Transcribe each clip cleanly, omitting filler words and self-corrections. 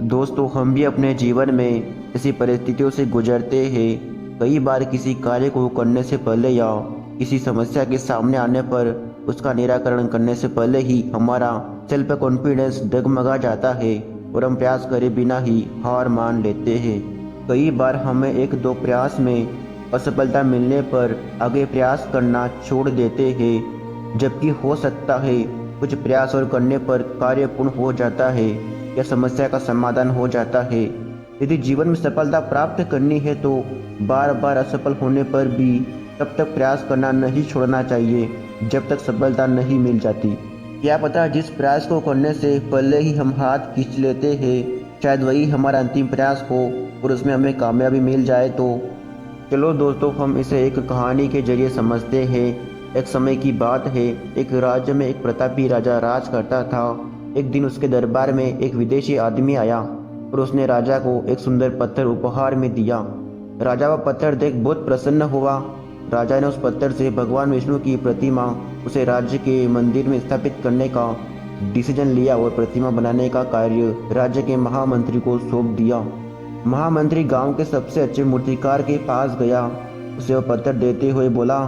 दोस्तों, हम भी अपने जीवन में ऐसी परिस्थितियों से गुजरते हैं। कई बार किसी कार्य को करने से पहले या किसी समस्या के सामने आने पर उसका निराकरण करने से पहले ही हमारा सेल्फ कॉन्फिडेंस डगमगा जाता है और हम प्रयास करे बिना ही हार मान लेते हैं। कई बार हमें एक दो प्रयास में असफलता मिलने पर आगे प्रयास करना छोड़ देते हैं, जबकि हो सकता है कुछ प्रयास और करने पर कार्य पूर्ण हो जाता है या समस्या का समाधान हो जाता है। यदि जीवन में सफलता प्राप्त करनी है तो बार बार असफल होने पर भी तब तक प्रयास करना नहीं छोड़ना चाहिए जब तक सफलता नहीं मिल जाती। क्या पता जिस प्रयास को करने से पहले ही हम हाथ खींच लेते हैं, शायद वही हमारा अंतिम प्रयास हो और उसमें हमें कामयाबी मिल जाए। तो चलो दोस्तों, हम इसे एक कहानी के जरिए समझते हैं। एक समय की बात है, एक राज्य में एक प्रतापी राजा राज करता था। एक दिन उसके दरबार में एक विदेशी आदमी आया और उसने राजा को एक सुंदर पत्थर उपहार में दिया। राजा वह पत्थर देख बहुत प्रसन्न हुआ। राजा ने उस पत्थर से भगवान विष्णु की प्रतिमा उसे राज्य के मंदिर में स्थापित करने का डिसीजन लिया और प्रतिमा बनाने का कार्य राज्य के महामंत्री को सौंप दिया। महामंत्री गांव के सबसे अच्छे मूर्तिकार के पास गया। उसे वह पत्थर देते हुए बोला,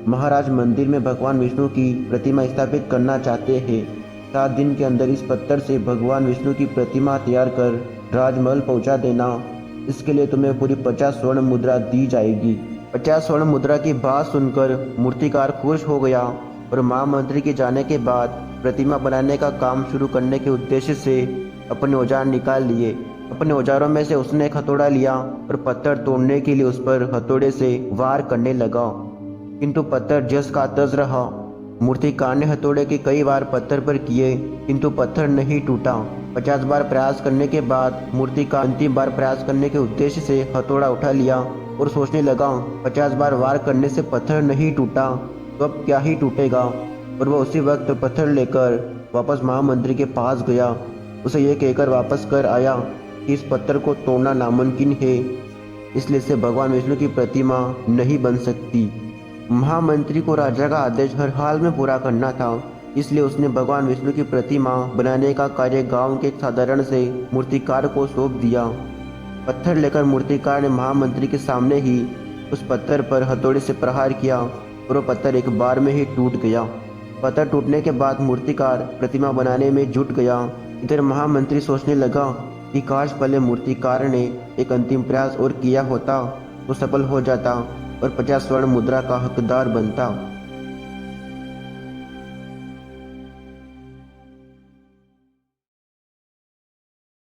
महाराज, मंदिर में भगवान विष्णु की प्रतिमा स्थापित करना चाहते हैं। 7 दिन के अंदर इस पत्थर से भगवान विष्णु की प्रतिमा तैयार कर राजमहल पहुंचा देना। इसके लिए तुम्हें पूरी 50 स्वर्ण मुद्रा दी जाएगी। 50 स्वर्ण मुद्रा की बात सुनकर मूर्तिकार खुश हो गया और महामंत्री के जाने के बाद प्रतिमा बनाने का काम शुरू करने के उद्देश्य से अपने औजार निकाल लिए। अपने औजारों में से उसने एक हथौड़ा लिया और पत्थर तोड़ने के लिए उस पर हथौड़े से वार करने लगा, किंतु पत्थर जस का तस रहा। मूर्तिकार ने हथौड़े के कई बार पत्थर पर किए, किंतु पत्थर नहीं टूटा। 50 बार प्रयास करने के बाद मूर्तिकार अंतिम बार प्रयास करने के उद्देश्य से हथौड़ा उठा लिया और सोचने लगा, 50 बार वार करने से पत्थर नहीं टूटा तो अब क्या ही टूटेगा। और वह उसी वक्त पत्थर लेकर वापस महामंत्री के पास गया। उसे यह कहकर वापस कर आया कि इस पत्थर को तोड़ना नामुमकिन है, इसलिए से भगवान विष्णु की प्रतिमा नहीं बन सकती। महामंत्री को राजा का आदेश हर हाल में पूरा करना था, इसलिए उसने भगवान विष्णु की प्रतिमा बनाने का कार्य गांव के एक साधारण से मूर्तिकार को सौंप दिया। पत्थर लेकर मूर्तिकार ने महामंत्री के सामने ही उस पत्थर पर हथौड़े से प्रहार किया और वो पत्थर एक बार में ही टूट गया। पत्थर टूटने के बाद मूर्तिकार प्रतिमा बनाने में जुट गया। इधर महामंत्री सोचने लगा कि काश पहले मूर्तिकार ने एक अंतिम प्रयास और किया होता तो सफल हो जाता और 50 स्वर्ण मुद्रा का हकदार बनता।